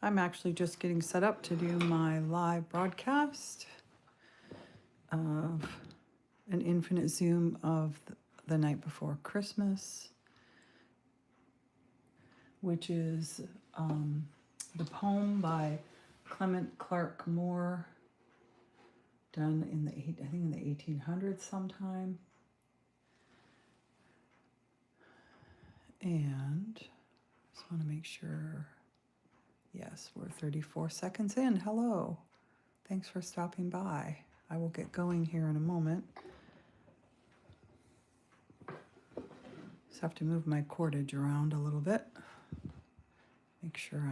I'm actually just getting set up to do my live broadcast of an infinite zoom of the night before Christmas, which is the poem by Clement Clark Moore, done in the I think in the 1800s sometime. And just want to make sure. Yes, we're 34 seconds in. Hello. Thanks for stopping by. I will get going here in a moment. Just have to move my cordage around a little bit. Make sure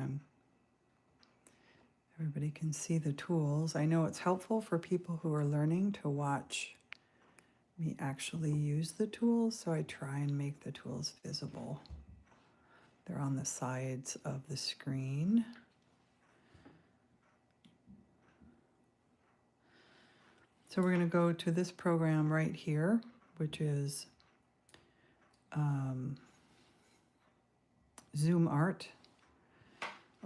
everybody can see the tools. I know it's helpful for people who are learning to watch me actually use the tools, so I try and make the tools visible. They're on the sides of the screen. So we're going to go to this program right here, which is Zoom Art.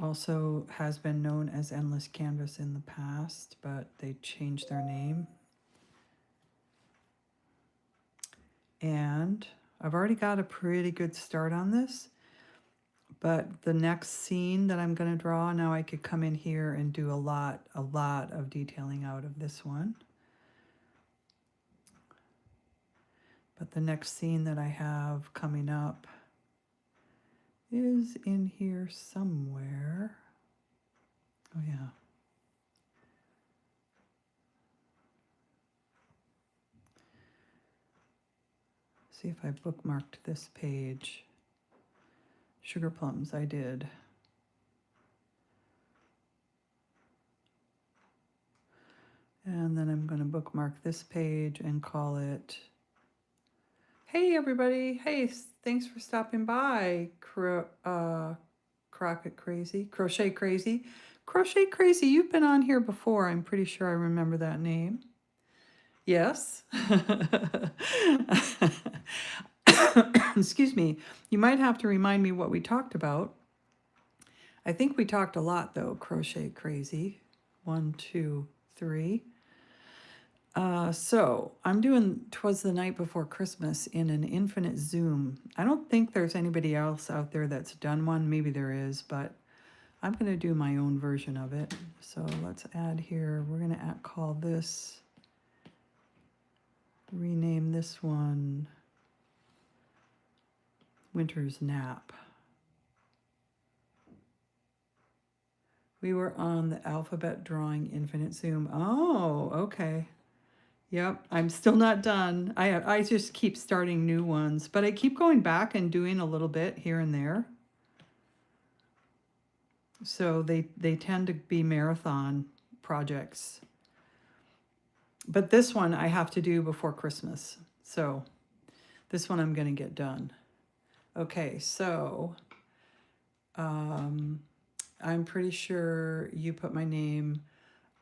Also has been known as Endless Canvas in the past, but they changed their name. And I've already got a pretty good start on this, but the next scene that I'm going to draw, now I could come in here and do a lot of detailing out of this one. But the next scene that I have coming up is in here somewhere. Oh yeah. See if I bookmarked this page. Sugar plums, I did. And then I'm going to bookmark this page and call it, hey everybody, hey, thanks for stopping by, Crockett Crazy, Crochet Crazy. Crochet Crazy, you've been on here before. I'm pretty sure I remember that name. Yes. Excuse me. You might have to remind me what we talked about. I think we talked a lot, though. Crochet Crazy. 1, 2, 3. So I'm doing Twas the Night Before Christmas in an infinite zoom. I don't think there's anybody else out there that's done one. Maybe there is, but I'm going to do my own version of it. So let's add here. We're going to call this, rename this one Winter's Nap. We were on the alphabet drawing infinite zoom. Oh, okay. Yep, I'm still not done. I just keep starting new ones, but I keep going back and doing a little bit here and there. So they tend to be marathon projects. But this one I have to do before Christmas. So this one I'm going to get done. Okay, so I'm pretty sure you put my name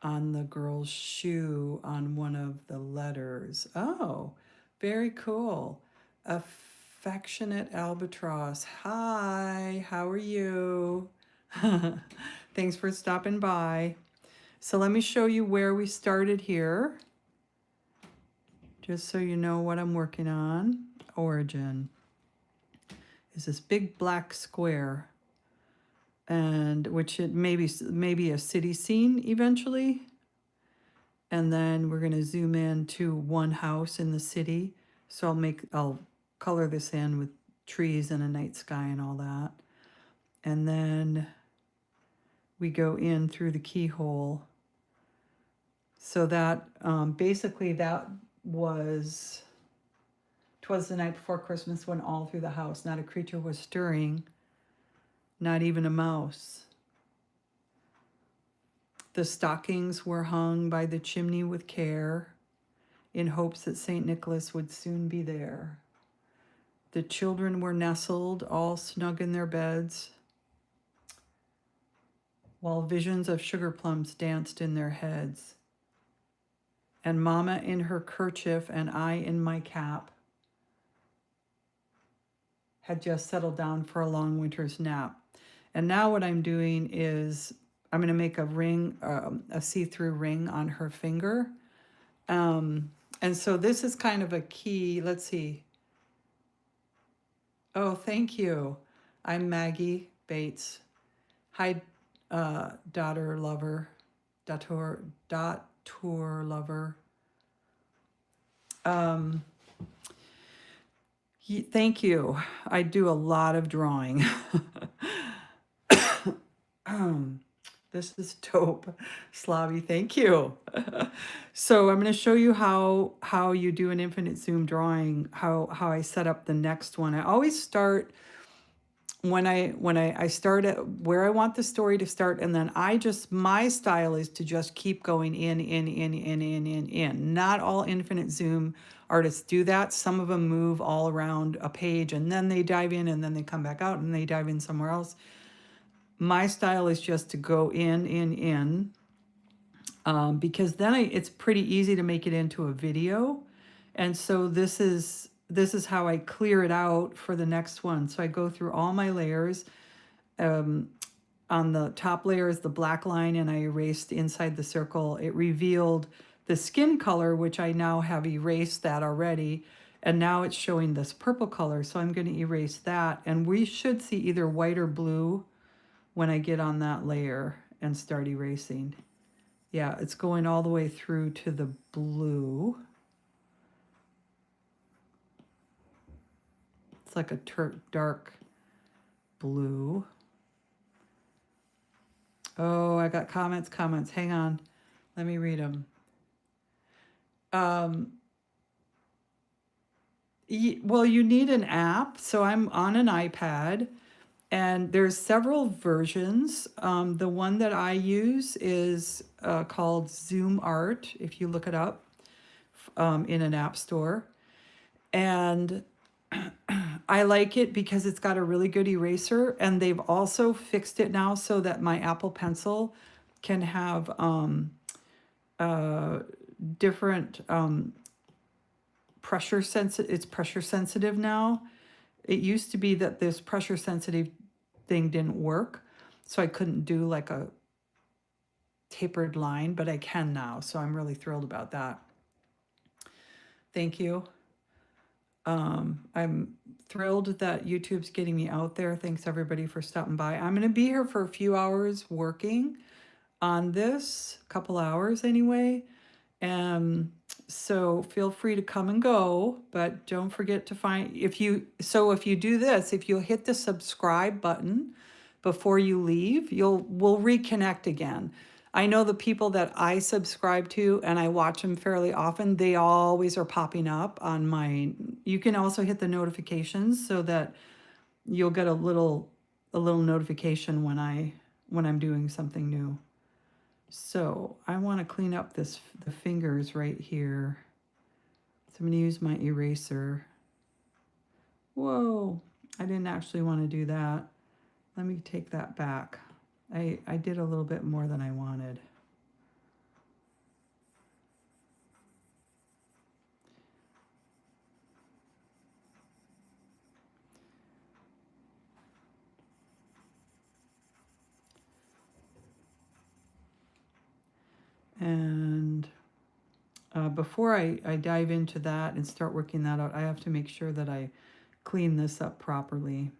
on the girl's shoe on one of the letters. Oh, very cool. Affectionate Albatross. Hi, how are you? Thanks for stopping by. So let me show you where we started here, just so you know what I'm working on. Origin is this big black square, and which it maybe a city scene eventually. And then we're going to zoom in to one house in the city. So I'll color this in with trees and a night sky and all that. And then we go in through the keyhole. So that basically that was "Twas the Night Before Christmas" when all through the house not a creature was stirring, not even a mouse. The stockings were hung by the chimney with care, in hopes that St. Nicholas would soon be there. The children were nestled, all snug in their beds, while visions of sugar plums danced in their heads. And Mama in her kerchief and I in my cap had just settled down for a long winter's nap. And now what I'm doing is I'm going to make a ring, a see-through ring on her finger. And so this is kind of a key. Let's see. Oh, thank you. I'm Maggie Bates. Hi, daughter lover, daughter lover. Um, Thank you. I do a lot of drawing. This is dope, Slavi. Thank you. So I'm going to show you how you do an infinite zoom drawing. How I set up the next one. I always start when I start at where I want the story to start, and then my style is to just keep going in. Not all infinite zoom artists do that. Some of them move all around a page and then they dive in and then they come back out and they dive in somewhere else. My style is just to go in, because then it's pretty easy to make it into a video. And so this is how I clear it out for the next one. So I go through all my layers. On the top layer is the black line, and I erased inside the circle. It revealed the skin color, which I now have erased that already. And now it's showing this purple color. So I'm going to erase that. And we should see either white or blue when I get on that layer and start erasing. Yeah, it's going all the way through to the blue. It's like a dark blue. Oh, I got comments. Hang on. Let me read them. Well, you need an app. So I'm on an iPad, and there's several versions. The one that I use is called Zoom Art, if you look it up in an app store. And I like it because it's got a really good eraser, and they've also fixed it now so that my Apple Pencil can have different pressure sensitive. It's pressure sensitive now. It used to be that this pressure sensitive thing didn't work, so I couldn't do like a tapered line, but I can now, so I'm really thrilled about that. Thank you. I'm thrilled that YouTube's getting me out there. Thanks everybody for stopping by. I'm going to be here for a few hours working on this, a couple hours anyway. So feel free to come and go, but don't forget to if you do this, if you'll hit the subscribe button before you leave, we'll reconnect again. I know the people that I subscribe to and I watch them fairly often, they always are popping up on you can also hit the notifications so that you'll get a little notification when I'm doing something new. So I want to clean up the fingers right here. So I'm going to use my eraser. Whoa, I didn't actually want to do that. Let me take that back. I did a little bit more than I wanted. And before I dive into that and start working that out, I have to make sure that I clean this up properly.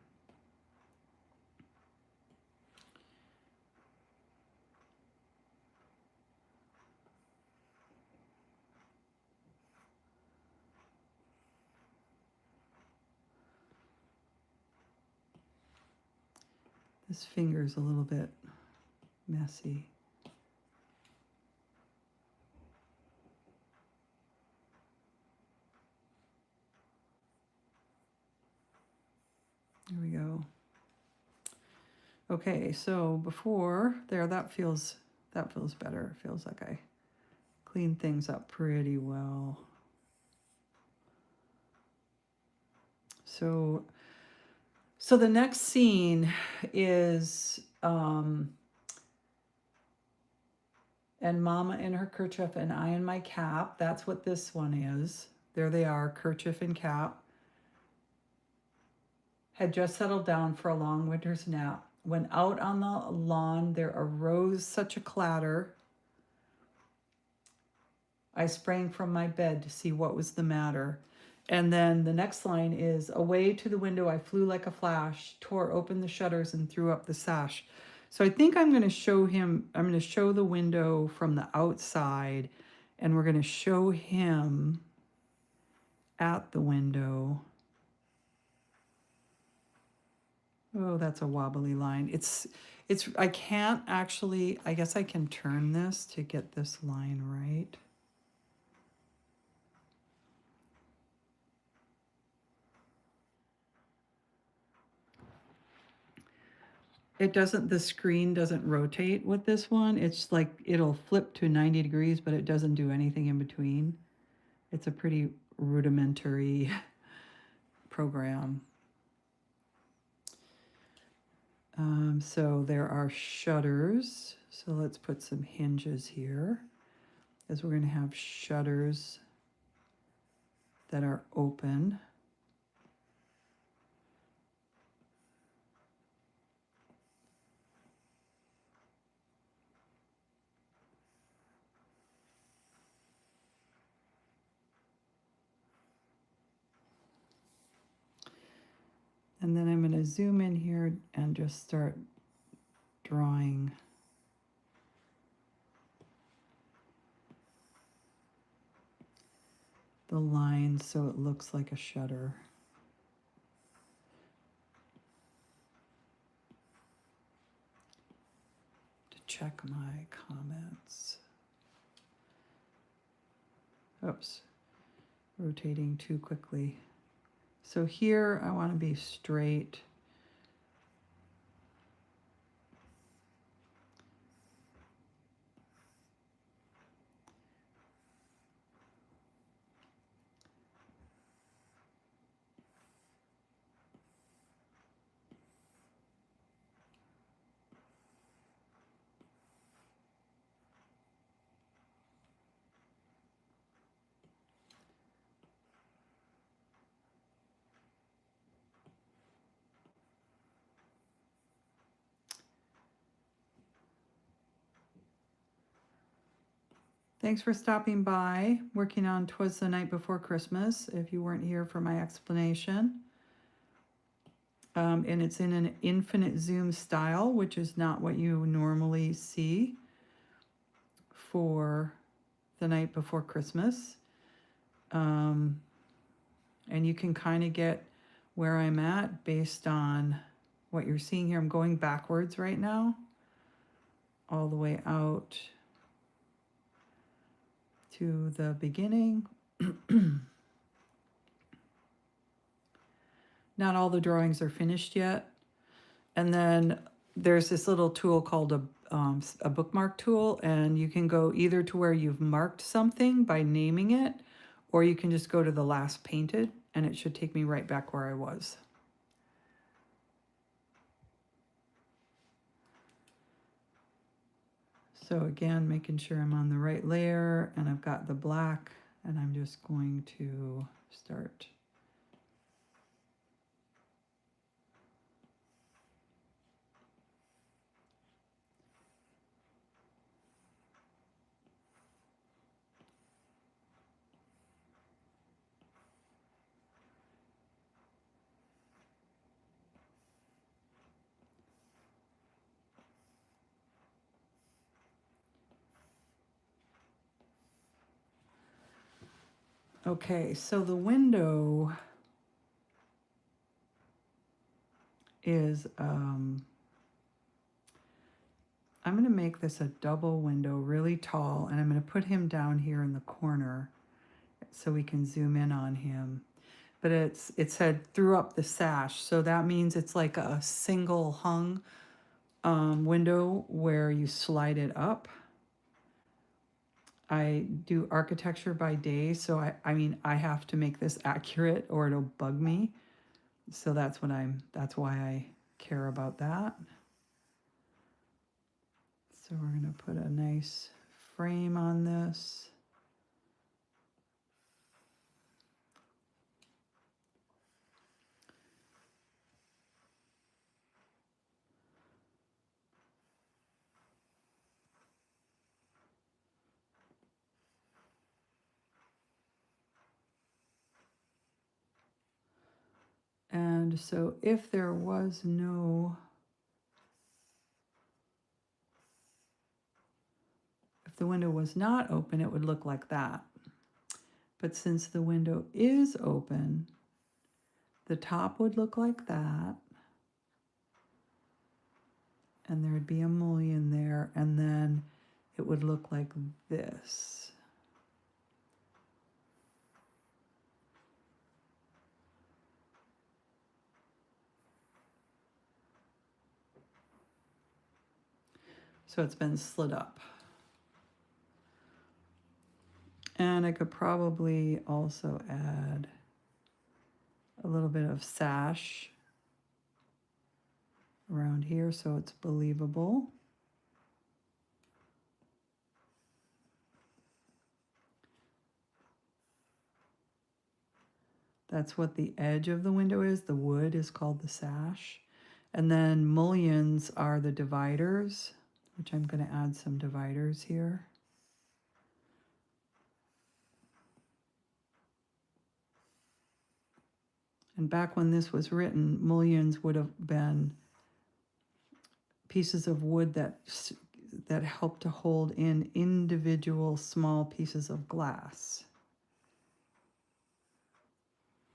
This finger's a little bit messy. There we go. Okay, so before there, that feels better. It feels like I cleaned things up pretty well. So the next scene is and Mama in her kerchief and I in my cap. That's what this one is. There they are, kerchief and cap. Had just settled down for a long winter's nap. When out on the lawn there arose such a clatter, I sprang from my bed to see what was the matter. And then the next line is, away to the window I flew like a flash, tore open the shutters and threw up the sash. So I think I'm going to show him, I'm going to show the window from the outside, and we're going to show him at the window. Oh, that's a wobbly line. I can't actually, I guess I can turn this to get this line right. It doesn't, the screen doesn't rotate with this one. It's like it'll flip to 90 degrees, but it doesn't do anything in between. It's a pretty rudimentary program. So there are shutters. So let's put some hinges here, as we're going to have shutters that are open. And then I'm going to zoom in here and just start drawing the lines so it looks like a shutter. To check my comments. Oops, rotating too quickly. So here I want to be straight. Thanks for stopping by, working on 'Twas the Night Before Christmas, if you weren't here for my explanation. And it's in an infinite zoom style, which is not what you normally see for The Night Before Christmas. And you can kind of get where I'm at based on what you're seeing here. I'm going backwards right now, all the way out to the beginning. Not all the drawings are finished yet. And then there's this little tool called a bookmark tool, and you can go either to where you've marked something by naming it, or you can just go to the last painted, and it should take me right back where I was. So again, making sure I'm on the right layer, and I've got the black, and I'm just going to start. Okay, so the window is, I'm going to make this a double window, really tall, and I'm going to put him down here in the corner so we can zoom in on him. But it said threw up the sash, so that means it's like a single hung window where you slide it up. I do architecture by day, so I mean I have to make this accurate or it'll bug me. So that's why I care about that. So we're going to put a nice frame on this. And so if there was no, if the window was not open, it would look like that. But since the window is open, the top would look like that. And there'd be a mullion there, and then it would look like this. So it's been slid up. And I could probably also add a little bit of sash around here so it's believable. That's what the edge of the window is. The wood is called the sash. And then mullions are the dividers, which I'm going to add some dividers here. And back when this was written, mullions would have been pieces of wood that helped to hold in individual small pieces of glass.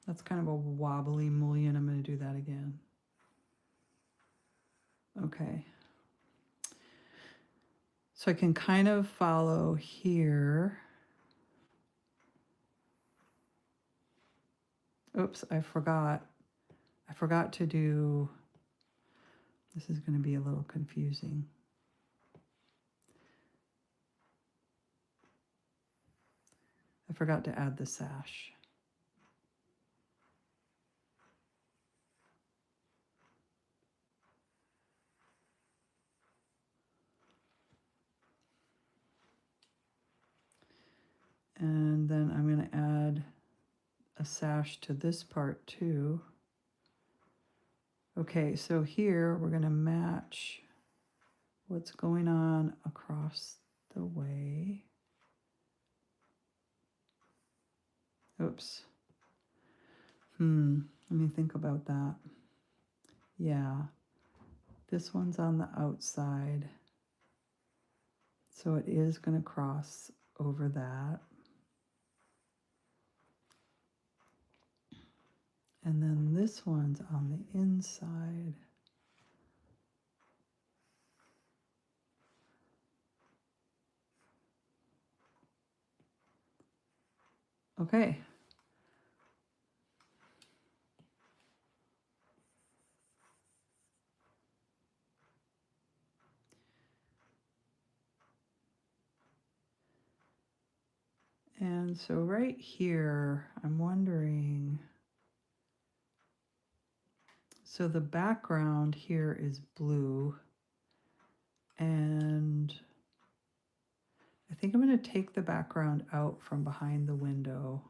That's kind of a wobbly mullion. I'm going to do that again. Okay. So I can kind of follow here. Oops, I forgot to do, this is going to be a little confusing. I forgot to add the sash. And then I'm going to add a sash to this part too. Okay, so here we're going to match what's going on across the way. Oops. Let me think about that. Yeah, this one's on the outside. So it is going to cross over that. And then this one's on the inside. Okay. And so right here, I'm wondering, so the background here is blue, and I think I'm going to take the background out from behind the window.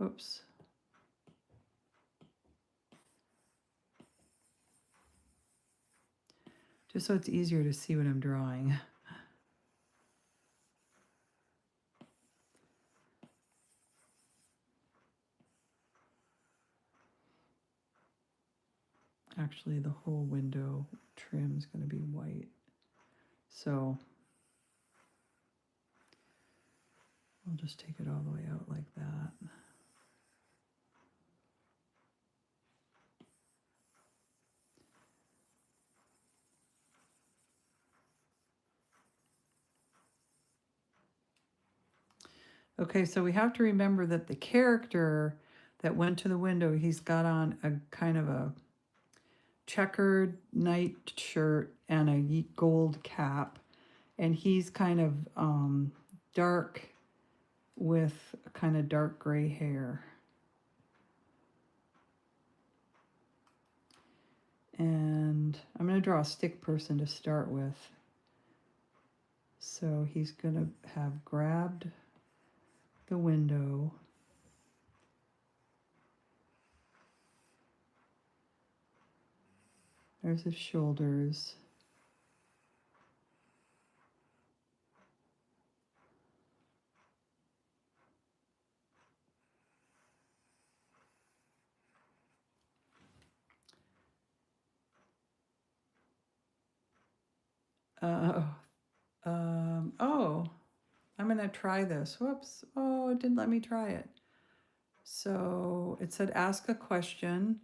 Oops. Just so it's easier to see what I'm drawing. Actually, the whole window trim is going to be white. So I'll just take it all the way out like that. Okay, so we have to remember that the character that went to the window, he's got on a kind of a checkered night shirt and a gold cap, and he's kind of dark with kind of dark gray hair. And I'm going to draw a stick person to start with. So he's going to have grabbed the window. There's his shoulders. Oh, I'm going to try this. Whoops. Oh, it didn't let me try it. So it said ask a question.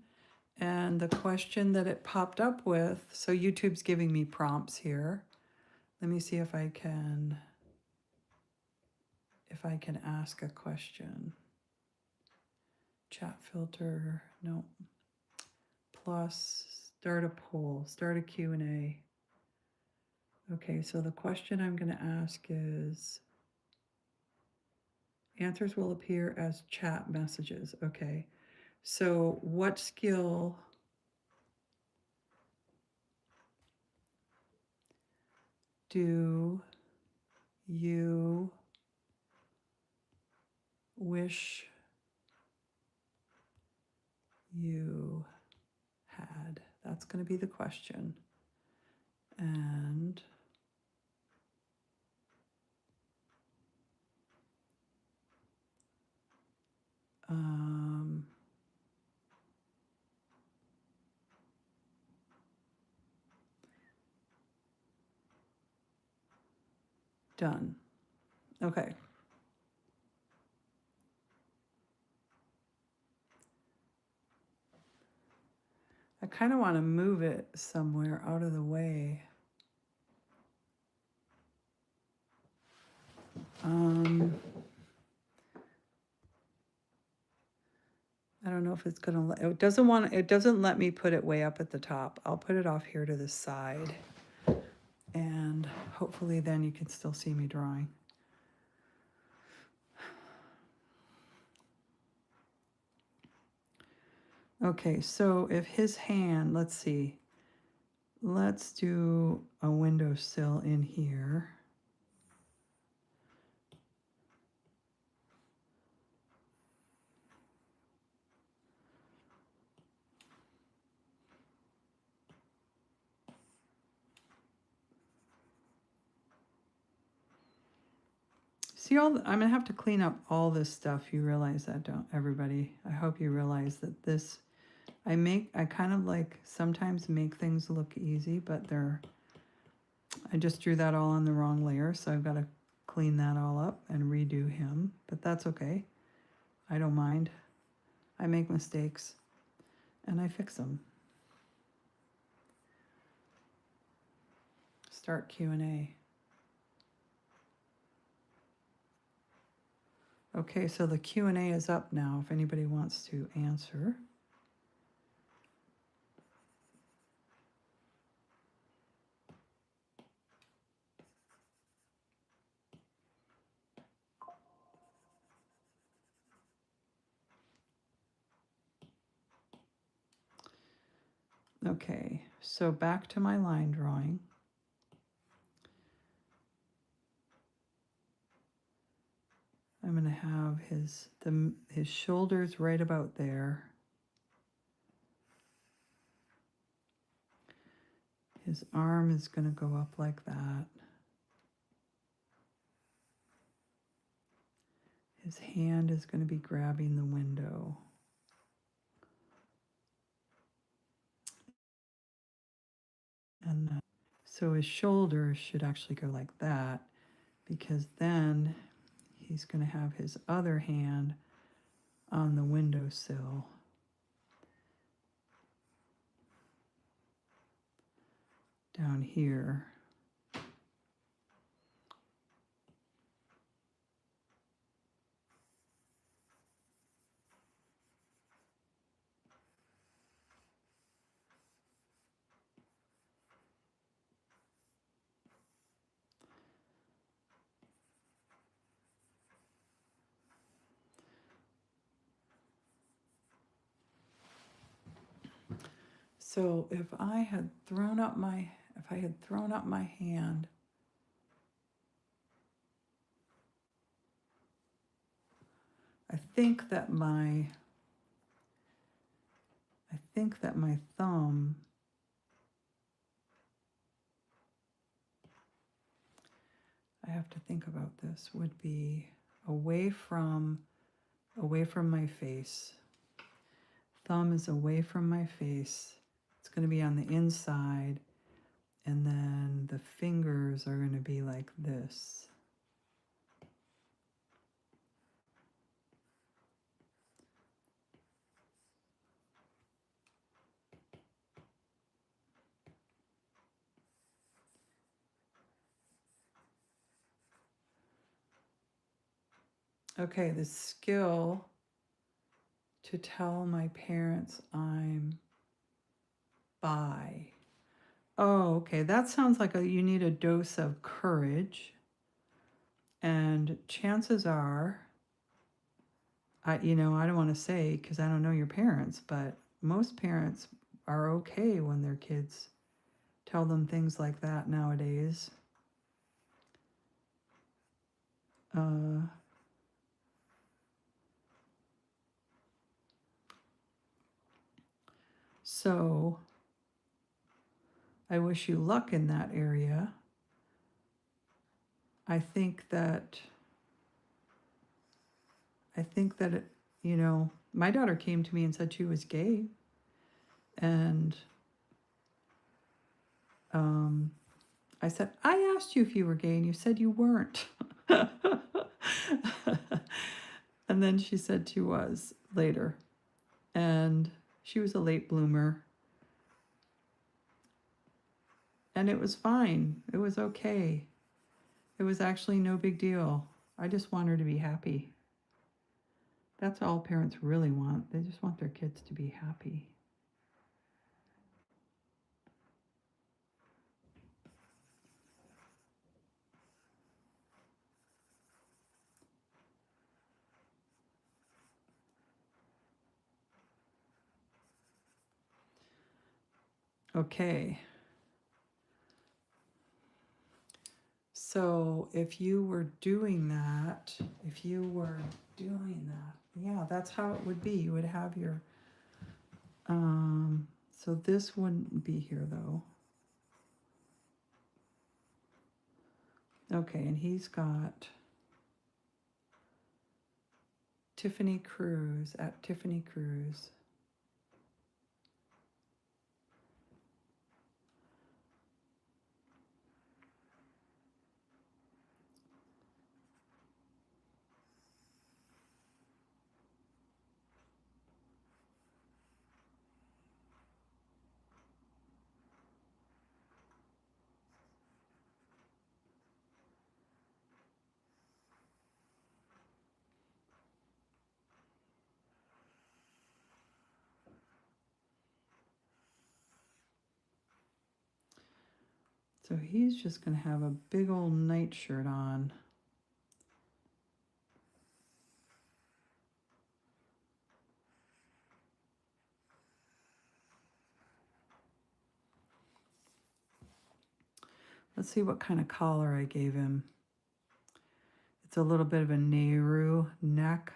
And the question that it popped up with, so YouTube's giving me prompts here. Let me see if I can ask a question. Chat filter, no. Plus, start a poll, start a Q&A. Okay, so the question I'm going to ask is, answers will appear as chat messages. Okay, so what skill do you wish you had? That's going to be the question. And done. Okay. I kind of want to move it somewhere out of the way. I don't know if it's gonna, it doesn't let me put it way up at the top. I'll put it off here to the side. And hopefully then you can still see me drawing. Okay, so if his hand, let's see, let's do a windowsill in here. See, I'm gonna have to clean up all this stuff. You realize that, don't everybody? I hope you realize that this, I kind of like sometimes make things look easy, but I just drew that all on the wrong layer, so I've got to clean that all up and redo him, but that's okay. I don't mind. I make mistakes and I fix them. Start Q&A. Okay, so the Q&A is up now if anybody wants to answer. Okay, so back to my line drawing. I'm going to have his shoulders right about there. His arm is going to go up like that. His hand is going to be grabbing the window. And so his shoulders should actually go like that, because then he's going to have his other hand on the windowsill. Down here. So if I had thrown up my hand, I think that my thumb, I have to think about this, would be away from my face. Thumb is away from my face. It's going to be on the inside. And then the fingers are going to be like this. Okay, the skill to tell my parents I'm bi. Oh, okay. That sounds like you need a dose of courage. And chances are, I don't want to say because I don't know your parents, but most parents are okay when their kids tell them things like that nowadays. So I wish you luck in that area. I think that my daughter came to me and said she was gay. And I said, I asked you if you were gay and you said you weren't. And then she said she was later. And she was a late bloomer. And it was fine. It was okay. It was actually no big deal. I just want her to be happy. That's all parents really want. They just want their kids to be happy. Okay. So if you were doing that, yeah, that's how it would be. You would have your, so this wouldn't be here though. Okay, and he's got Tiffany Cruz at Tiffany Cruz. So he's just going to have a big old nightshirt on. Let's see what kind of collar I gave him. It's a little bit of a Nehru neck.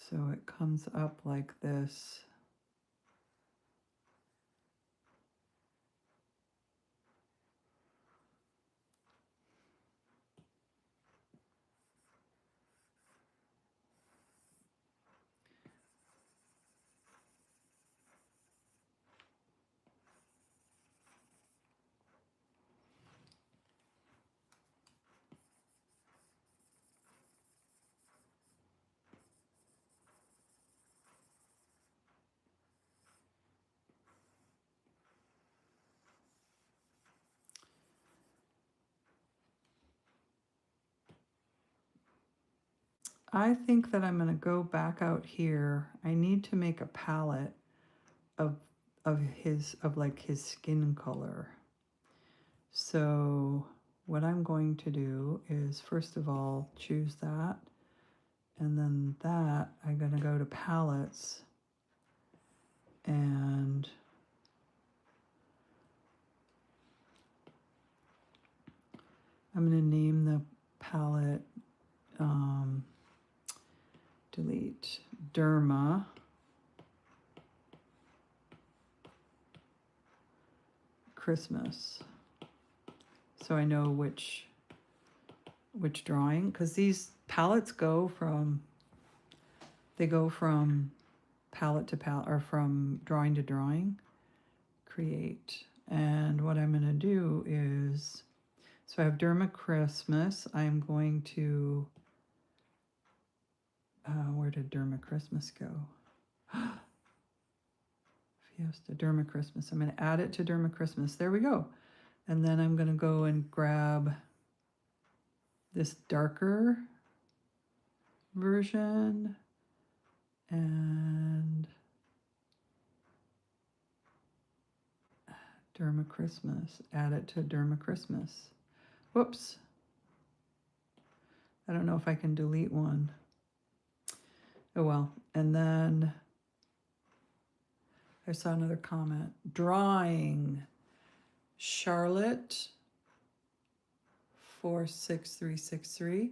So it comes up like this. I think that I'm going to go back out here. I need to make a palette of his skin color. So what I'm going to do is first of all choose that, and then that I'm going to go to palettes, and I'm going to name the palette delete Derma Christmas, so I know which drawing, because these palettes go from palette to palette, or from drawing to drawing, create. And what I'm going to do is, so I have Derma Christmas. I'm going to, where did Derma Christmas go? Fiesta, Derma Christmas. I'm going to add it to Derma Christmas. There we go. And then I'm going to go and grab this darker version and Derma Christmas. Add it to Derma Christmas. Whoops. I don't know if I can delete one. Oh well. And then I saw another comment. Drawing. Charlotte 46363.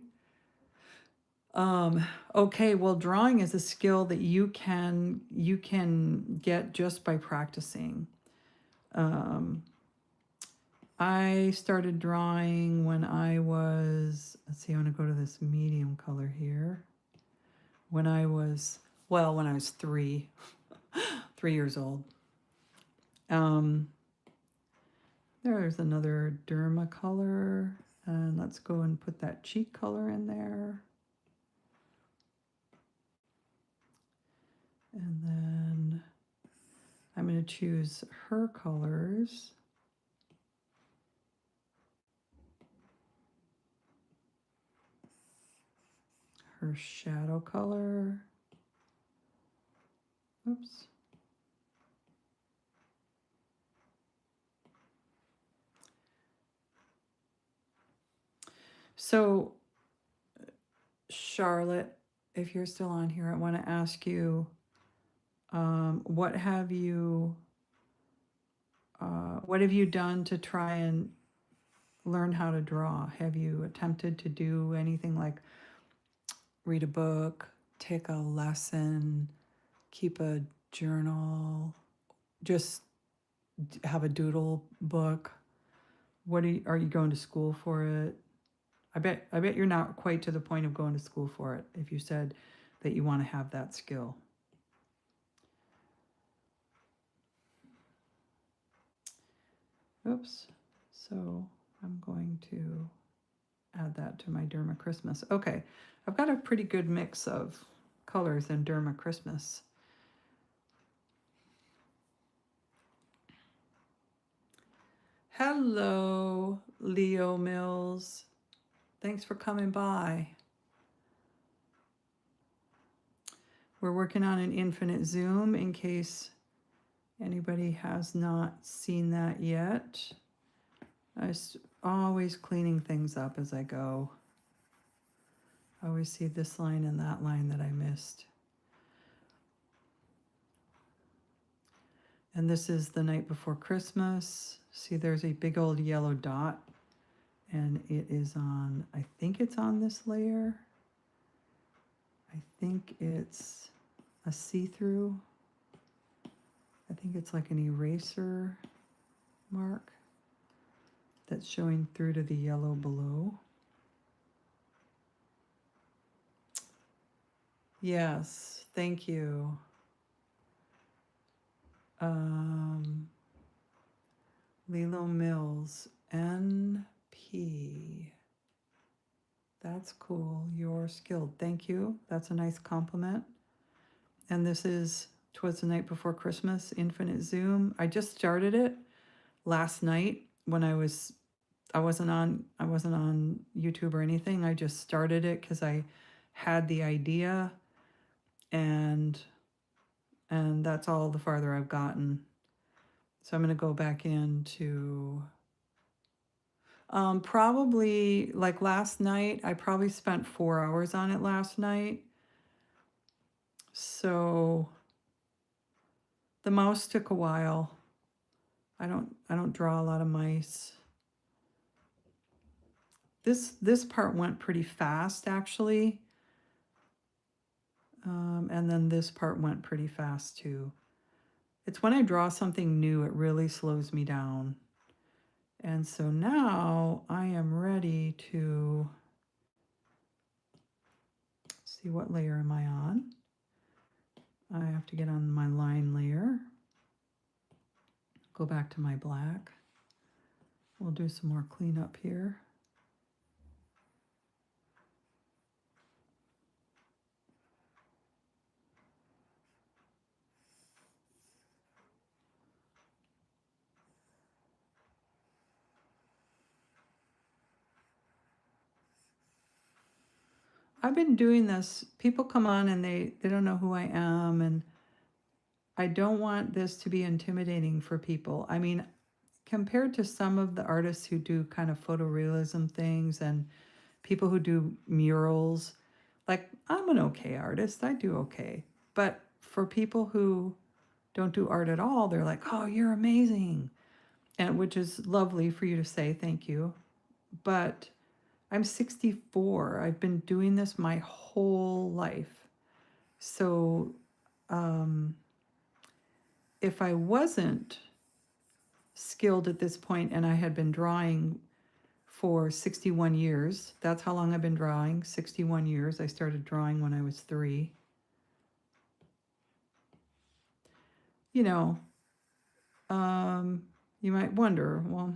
Okay, well, drawing is a skill that you can get just by practicing. I started drawing when I was, let's see, I want to go to this medium color here. When I was 3, 3 years old. There's another Derma color, and let's go and put that cheek color in there. And then I'm going to choose her colors. Her shadow color. Oops. So, Charlotte, if you're still on here, I want to ask you, what have you done to try and learn how to draw? Have you attempted to do anything like read a book, take a lesson, keep a journal, just have a doodle book? What are you going to school for it? I bet you're not quite to the point of going to school for it if you said that you want to have that skill. Oops. So I'm going to add that to my Derma Christmas. Okay, I've got a pretty good mix of colors in Derma Christmas. Hello, Leo Mills. Thanks for coming by. We're working on an infinite zoom in case anybody has not seen that yet. I'm always cleaning things up as I go. I always see this line and that line that I missed. And this is the night before Christmas. See, there's a big old yellow dot, and it is on, I think it's on this layer. I think it's a see-through. I think it's like an eraser mark that's showing through to the yellow below. Yes, thank you. Lilo Mills, NP. That's cool. You're skilled. Thank you. That's a nice compliment. And this is Twas the Night Before Christmas, Infinite Zoom. I just started it last night when I wasn't on YouTube or anything. I just started it because I had the idea, and that's all the farther I've gotten. So I'm going to go back into probably like last night. I probably spent 4 hours on it last night. So the mouse took a while. I don't draw a lot of mice. This part went pretty fast actually. And then this part went pretty fast too. It's when I draw something new, it really slows me down. And so now I am ready to see, what layer am I on? I have to get on my line layer. Go back to my black. We'll do some more cleanup here. I've been doing this. People come on and they don't know who I am, and I don't want this to be intimidating for people. I mean, compared to some of the artists who do kind of photorealism things and people who do murals, like I'm an okay artist, I do okay. But for people who don't do art at all, they're like, "Oh, you're amazing." And which is lovely for you to say, thank you. But I'm 64. I've been doing this my whole life. So if I wasn't skilled at this point and I had been drawing for 61 years, that's how long I've been drawing, 61 years. I started drawing when I was 3. You know, you might wonder, well,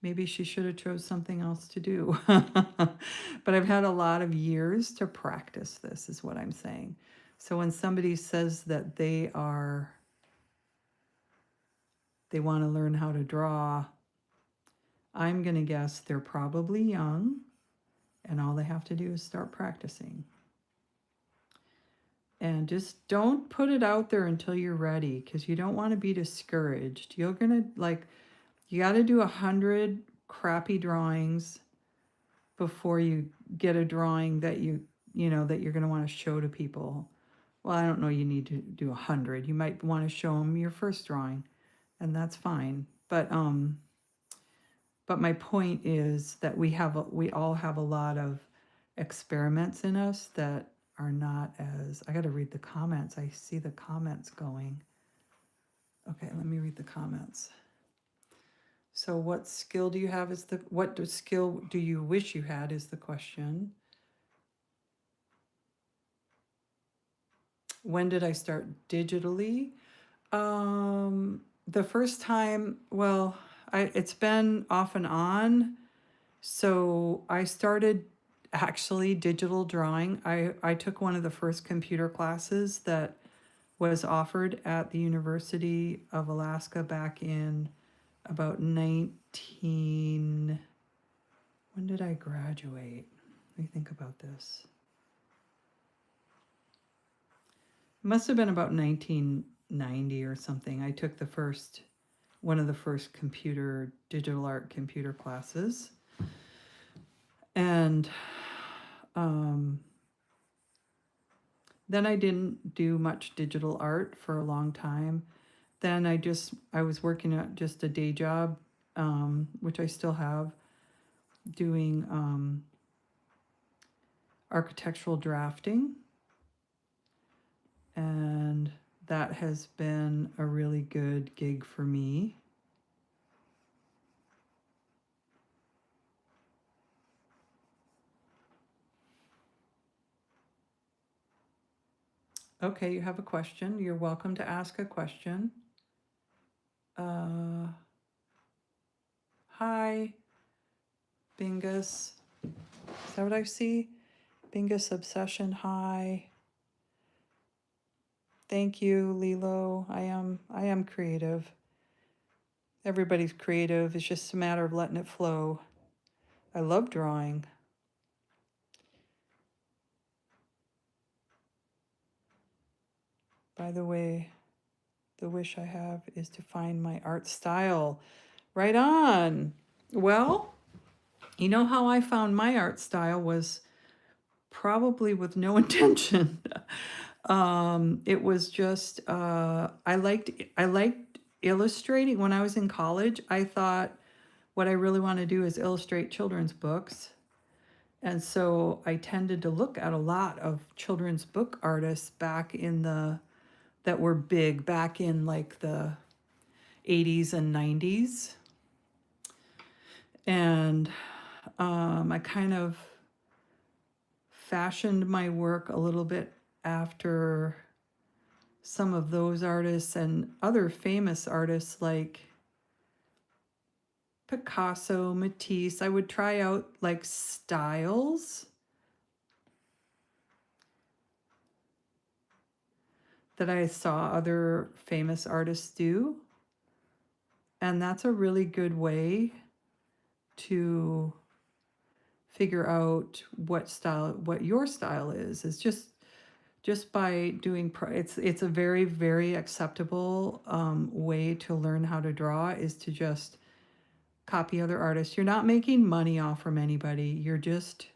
maybe she should have chose something else to do. But I've had a lot of years to practice this, is what I'm saying. So when somebody says that they want to learn how to draw, I'm going to guess they're probably young, and all they have to do is start practicing. And just don't put it out there until you're ready, because you don't want to be discouraged. You're going to, you got to do 100 crappy drawings before you get a drawing that that you're going to want to show to people. Well, I don't know, you need to do 100. You might want to show them your first drawing, and that's fine. But my point is that we all have a lot of experiments in us that are not as, I got to read the comments. I see the comments going. Okay, let me read the comments. So what skill do you have skill do you wish you had is the question. When did I start digitally? The first time, well, it's been off and on. So I started actually digital drawing. I took one of the first computer classes that was offered at the University of Alaska back in about when did I graduate? Let me think about this. It must have been about 1990 or something. I took one of the first digital art computer classes. And then I didn't do much digital art for a long time. Then I was working at just a day job, which I still have, doing architectural drafting. And that has been a really good gig for me. Okay, you have a question. You're welcome to ask a question. Hi, Bingus. Is that what I see? Bingus Obsession, hi. Thank you, Lilo. I am creative. Everybody's creative. It's just a matter of letting it flow. I love drawing. By the way, the wish I have is to find my art style. Right on. Well, you know how I found my art style was probably with no intention. It was just I liked illustrating. When I was in college, I thought what I really want to do is illustrate children's books. And so I tended to look at a lot of children's book artists that were big back in like the 80s and 90s. And I kind of fashioned my work a little bit after some of those artists and other famous artists like Picasso, Matisse. I would try out like styles that I saw other famous artists do. And that's a really good way to figure out what your style is just by doing it's a very, very acceptable way to learn how to draw, is to just copy other artists. You're not making money off from anybody. You're just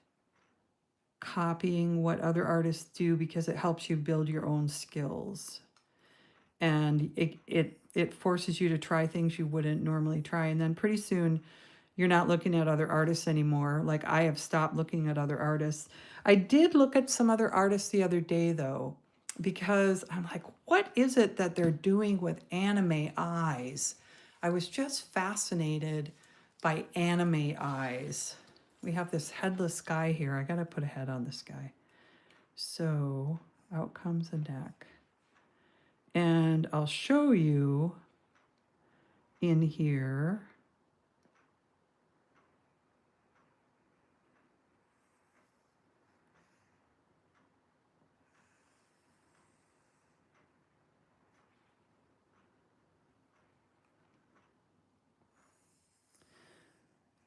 copying what other artists do because it helps you build your own skills. And it forces you to try things you wouldn't normally try. And then pretty soon you're not looking at other artists anymore. Like, I have stopped looking at other artists. I did look at some other artists the other day though, because I'm like, what is it that they're doing with anime eyes? I was just fascinated by anime eyes. We have this headless guy here. I gotta put a head on this guy. So out comes a neck. And I'll show you in here.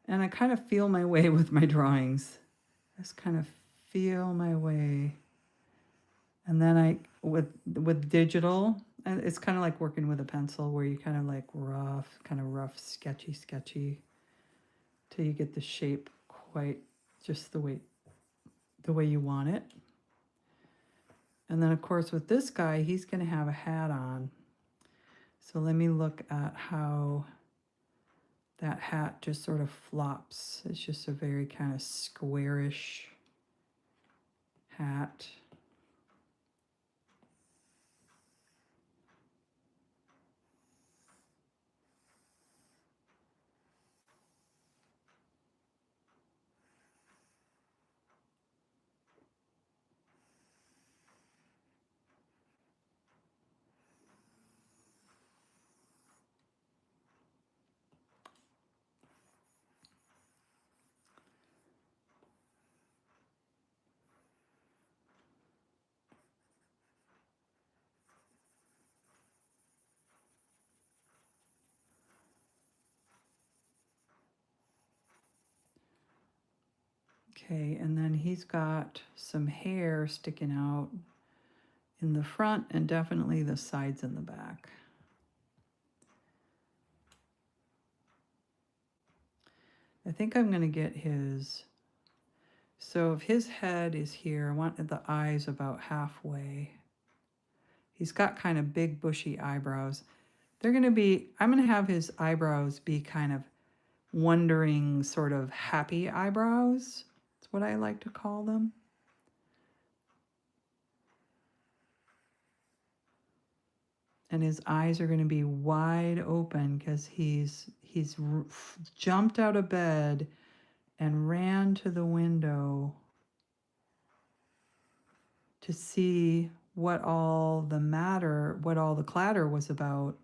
And I kind of feel my way with my drawings. I just kind of feel my way. And then with digital, and it's kind of like working with a pencil where you kind of like rough, sketchy, till you get the shape quite just the way you want it. And then of course with this guy, he's going to have a hat on. So let me look at how that hat just sort of flops. It's just a very kind of squarish hat. Okay, and then he's got some hair sticking out in the front and definitely the sides and the back. I think I'm going to get so if his head is here, I want the eyes about halfway. He's got kind of big bushy eyebrows. I'm going to have his eyebrows be kind of wondering, sort of happy eyebrows. That's what I like to call them. And his eyes are going to be wide open because he's jumped out of bed and ran to the window to see what all the clatter was about.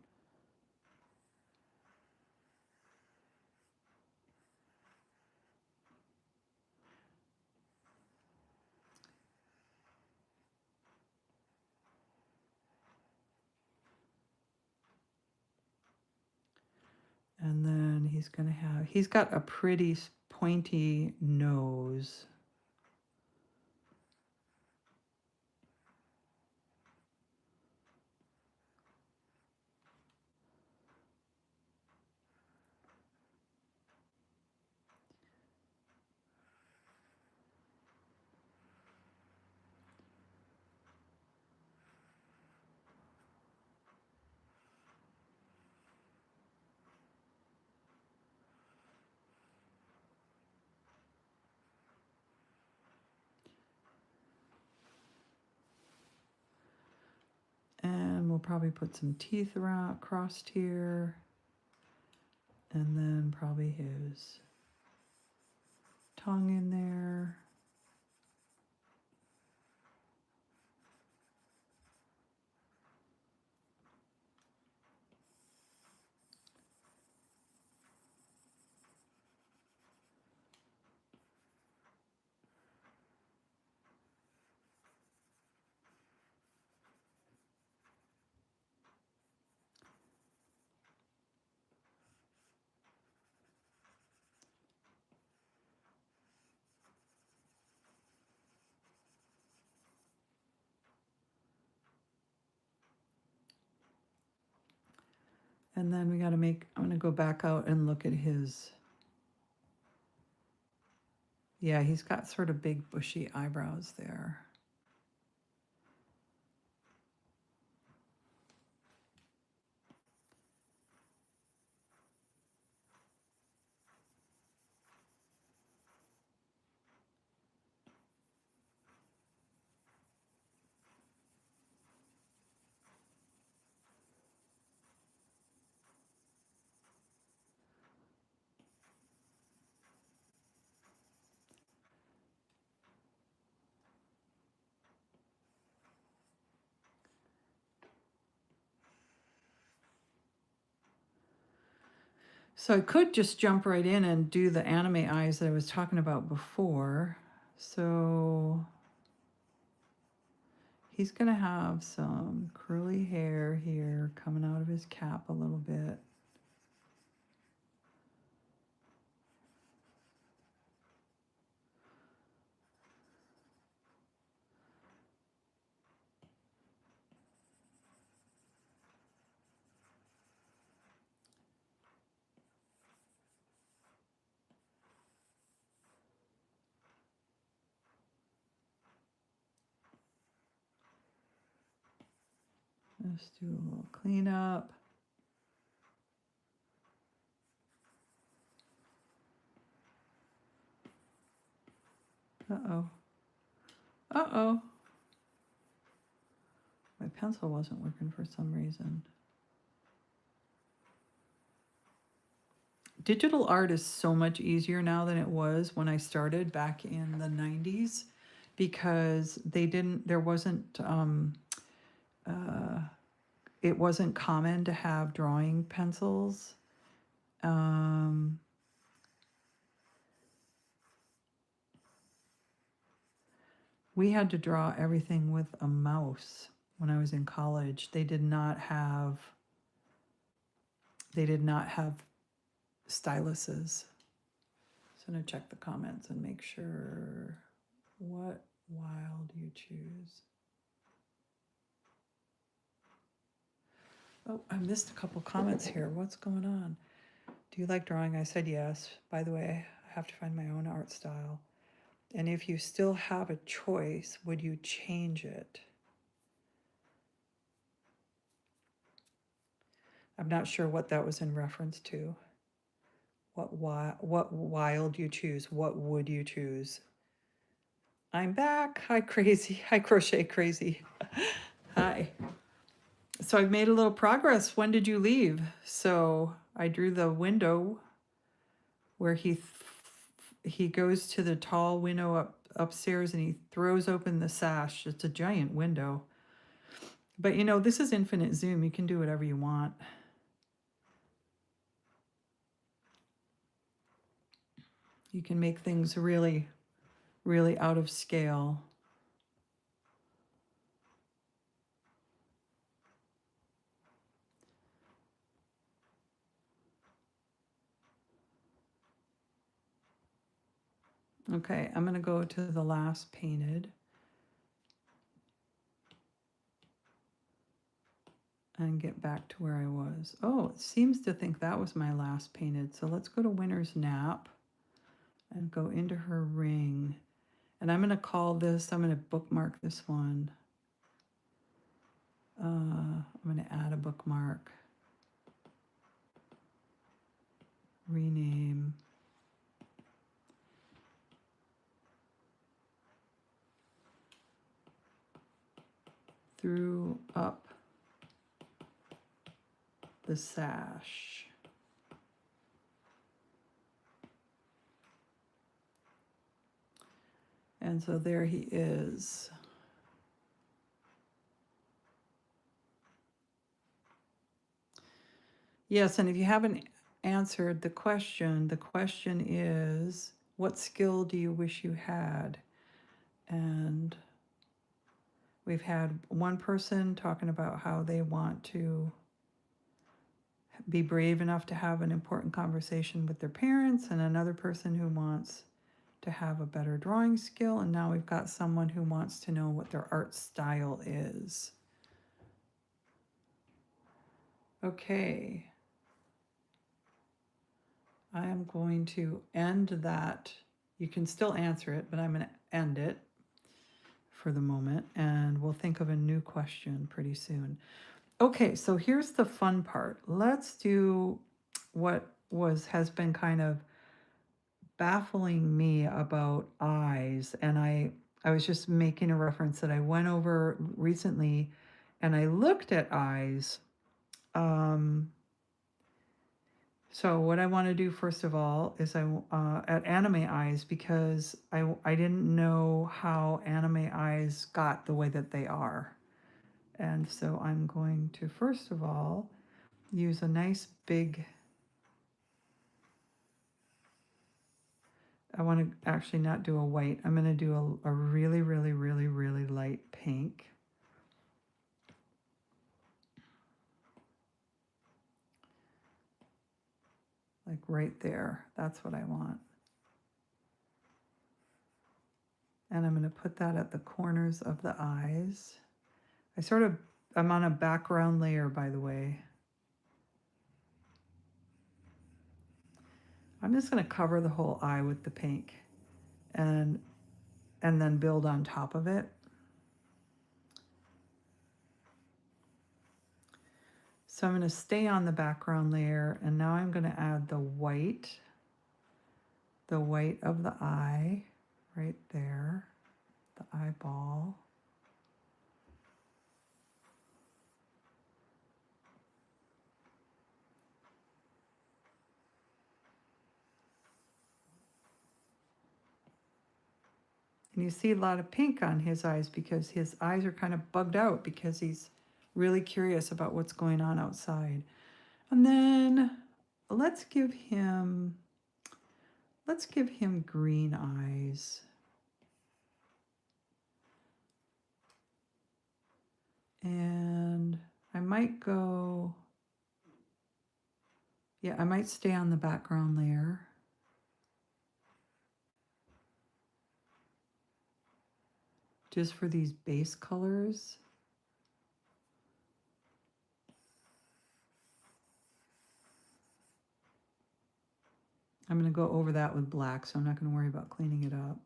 And then he's got a pretty pointy nose. And we'll probably put some teeth crossed here. And then probably his tongue in there. And then we got to make, I'm going to go back out and look at his, yeah, he's got sort of big bushy eyebrows there. So I could just jump right in and do the anime eyes that I was talking about before. So he's gonna have some curly hair here coming out of his cap a little bit. Let's do a little cleanup. Uh-oh. Uh-oh. My pencil wasn't working for some reason. Digital art is so much easier now than it was when I started back in the 90s because there wasn't, it wasn't common to have drawing pencils. We had to draw everything with a mouse when I was in college. They did not have styluses. So I'm gonna check the comments and make sure. What wild do you choose? Oh, I missed a couple comments here. What's going on? Do you like drawing? I said yes. By the way, I have to find my own art style. And if you still have a choice, would you change it? I'm not sure what that was in reference to. What wild you choose? What would you choose? I'm back. Hi, Crazy. Hi, Crochet Crazy. Hi. So I've made a little progress. When did you leave? So I drew the window where he goes to the tall window upstairs and he throws open the sash. It's a giant window. But you know, this is infinite zoom. You can do whatever you want. You can make things really, really out of scale. Okay, I'm going to go to the last painted. And get back to where I was. Oh, it seems to think that was my last painted. So let's go to Winter's Nap and go into her ring. And I'm going to call this, I'm going to bookmark this one. I'm going to add a bookmark. Rename. Threw up the sash. And so there he is. Yes, and if you haven't answered the question is, what skill do you wish you had? And we've had one person talking about how they want to be brave enough to have an important conversation with their parents, and another person who wants to have a better drawing skill, and now we've got someone who wants to know what their art style is. Okay. I am going to end that. You can still answer it, but I'm going to end it for the moment, and we'll think of a new question pretty soon. Okay, so here's the fun part. Let's do what has been kind of baffling me about eyes, and I was just making a reference that I went over recently, and I looked at eyes. So what I want to do first of all is at anime eyes, because I didn't know how anime eyes got the way that they are. And so I'm going to first of all use a nice big, I want to actually not do a white. I'm going to do a really, really, really, really light pink. Like right there. That's what I want. And I'm going to put that at the corners of the eyes. I'm on a background layer, by the way. I'm just going to cover the whole eye with the pink and then build on top of it. So I'm going to stay on the background layer, and now I'm going to add the white of the eye right there, the eyeball. And you see a lot of pink on his eyes because his eyes are kind of bugged out because he's really curious about what's going on outside. And then let's give him green eyes. And I might go, yeah, I might stay on the background layer. Just for these base colors. I'm going to go over that with black, so I'm not going to worry about cleaning it up.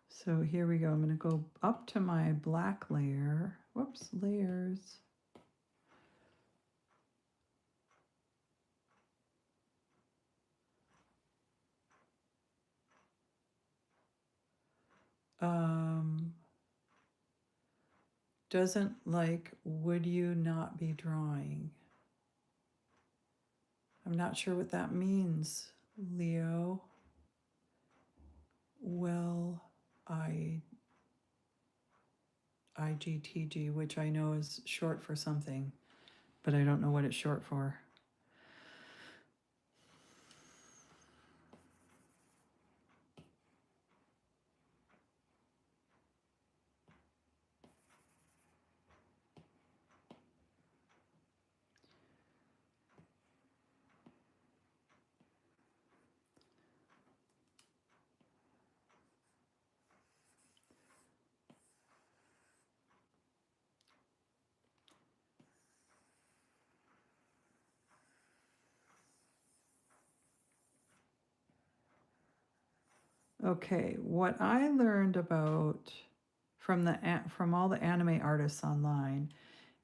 So here we go. I'm going to go up to my black layer. Whoops, layers. Doesn't like, would you not be drawing? I'm not sure what that means, Leo. Well, IGTG, which I know is short for something, but I don't know what it's short for. Okay, what I learned about from all the anime artists online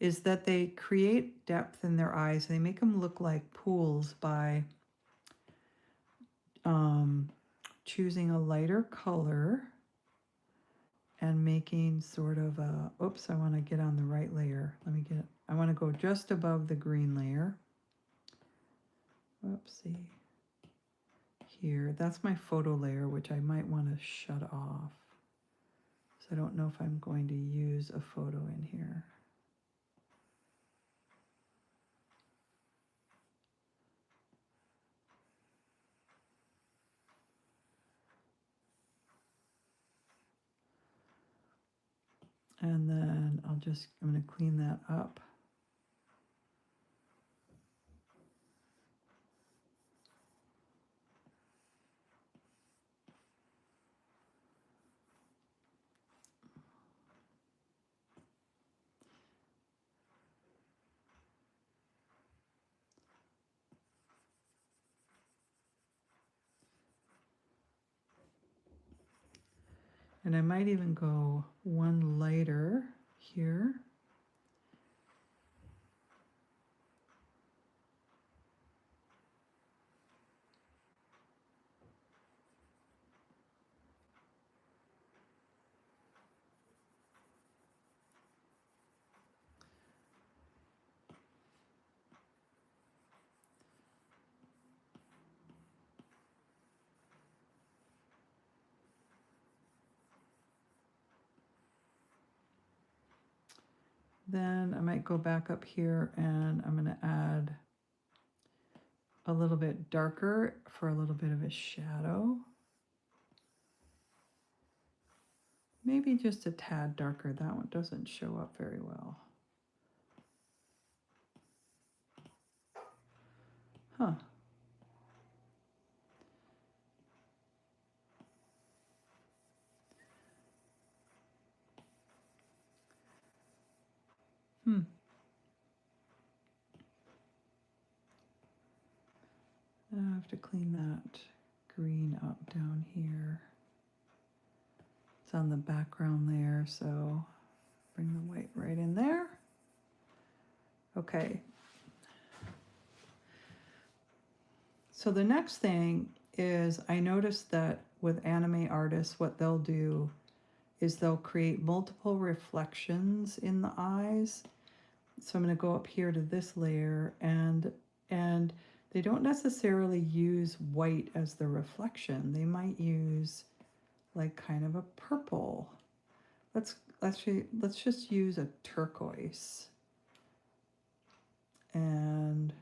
is that they create depth in their eyes. They make them look like pools by choosing a lighter color and making sort of a, oops, I want to get on the right layer. I want to go just above the green layer. Whoopsie. Here, that's my photo layer, which I might want to shut off. So I don't know if I'm going to use a photo in here. And then I'm going to clean that up. And I might even go one lighter here. Then I might go back up here and I'm going to add a little bit darker for a little bit of a shadow. Maybe just a tad darker. That one doesn't show up very well. Huh. I have to clean that green up down here. It's on the background layer, so bring the white right in there. Okay. So the next thing is I noticed that with anime artists, what they'll do is they'll create multiple reflections in the eyes. So I'm going to go up here to this layer, and they don't necessarily use white as the reflection. They might use like kind of a purple. Let's just use a turquoise. And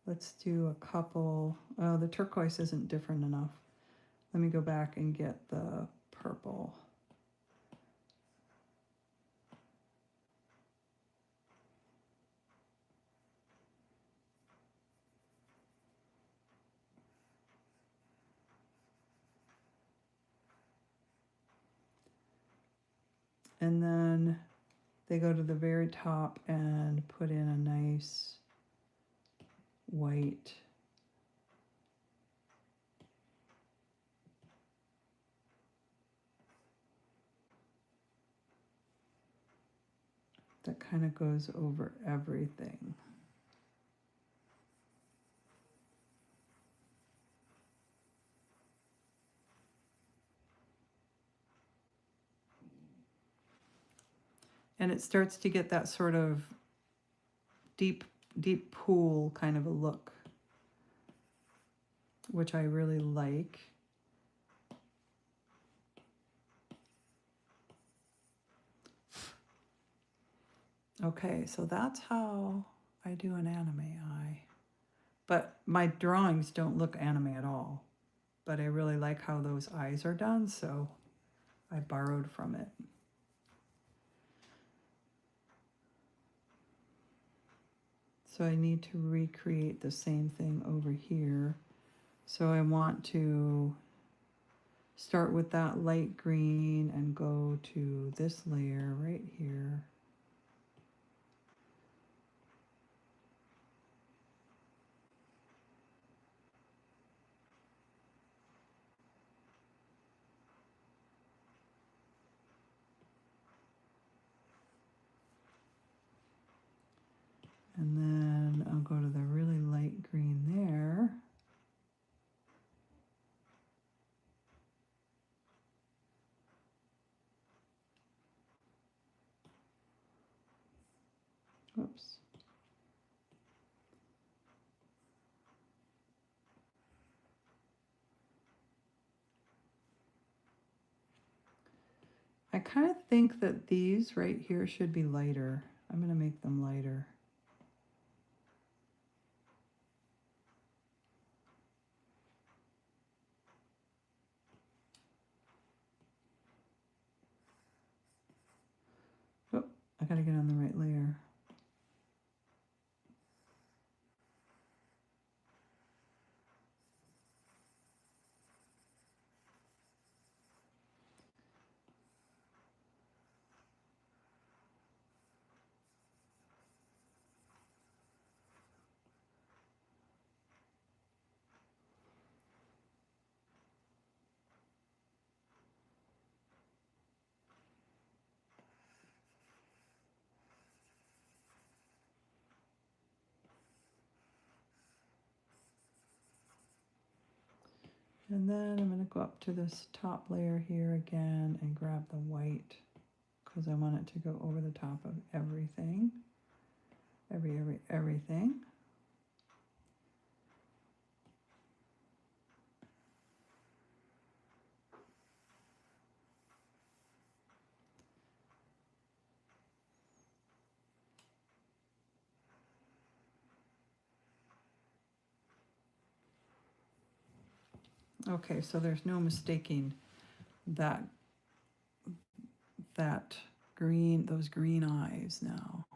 let's do a couple. Oh, the turquoise isn't different enough. Let me go back and get the purple. And then they go to the very top and put in a nice white. That kind of goes over everything. And it starts to get that sort of deep pool kind of a look, which I really like. Okay, so that's how I do an anime eye. But my drawings don't look anime at all. But I really like how those eyes are done, so I borrowed from it. So I need to recreate the same thing over here. So I want to start with that light green and go to this layer right here. And then I'll go to the really light green there. Whoops. I kind of think that these right here should be lighter. I'm going to make them lighter. Oh, I got to get on the right layer. And then I'm going to go up to this top layer here again and grab the white because I want it to go over the top of everything. Everything. Okay, so there's no mistaking that those green eyes now.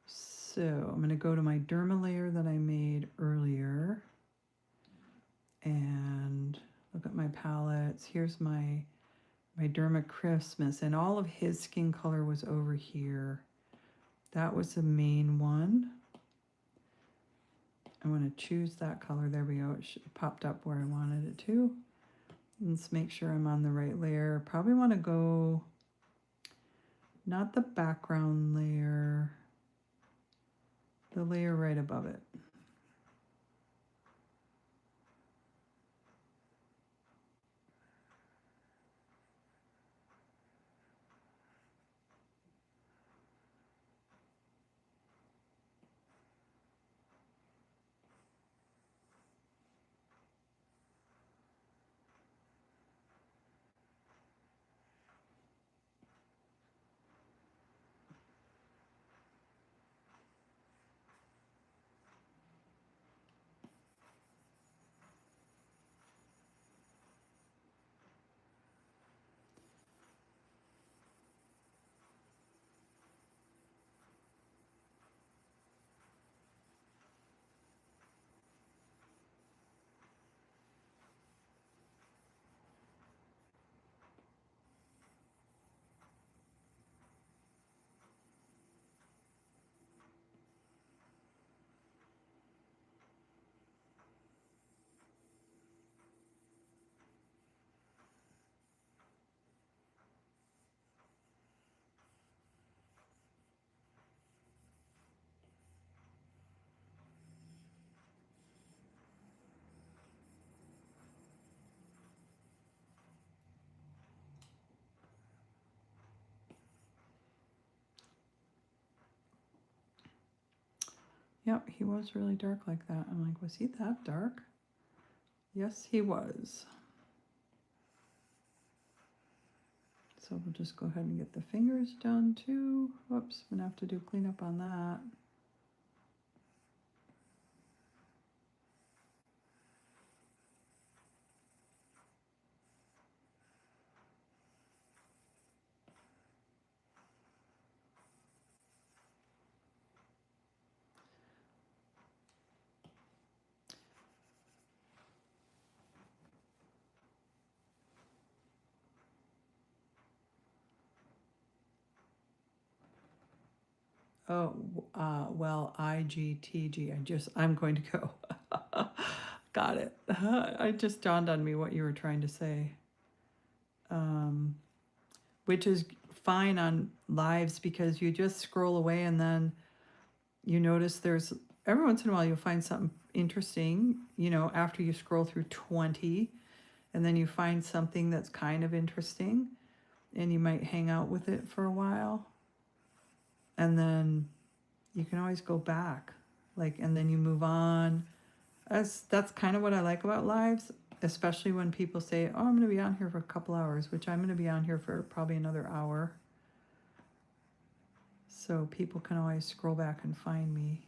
So I'm going to go to my derma layer that I made earlier and look at my palettes. Here's my Derma Christmas, and all of his skin color was over here. That was the main one. I want to choose that color. There we go. It popped up where I wanted it to. Let's make sure I'm on the right layer. Probably want to go, not the background layer, the layer right above it. Yep, he was really dark like that. I'm like, was he that dark? Yes, he was. So we'll just go ahead and get the fingers done too. Whoops, I'm gonna have to do cleanup on that. Oh, well, IGTG. I'm going to go. Got it. It just dawned on me what you were trying to say. Which is fine on lives because you just scroll away and then you notice there's, every once in a while you'll find something interesting, you know, after you scroll through 20, and then you find something that's kind of interesting and you might hang out with it for a while. And then you can always go back, like, and then you move on. That's kind of what I like about lives, especially when people say, oh, I'm going to be on here for a couple hours, which I'm going to be on here for probably another hour. So people can always scroll back and find me.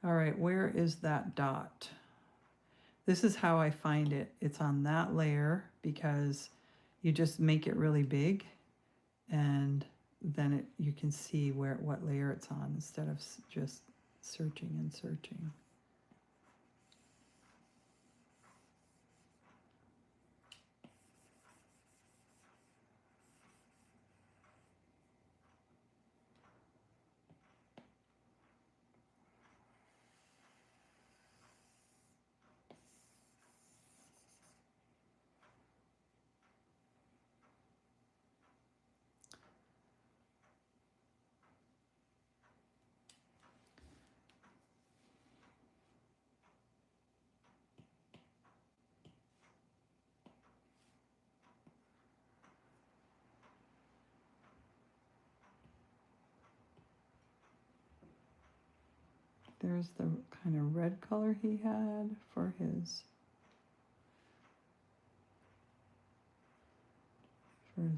All right, where is that dot? This is how I find it. It's on that layer because you just make it really big and then you can see what layer it's on instead of just searching and searching. There's the kind of red color he had for his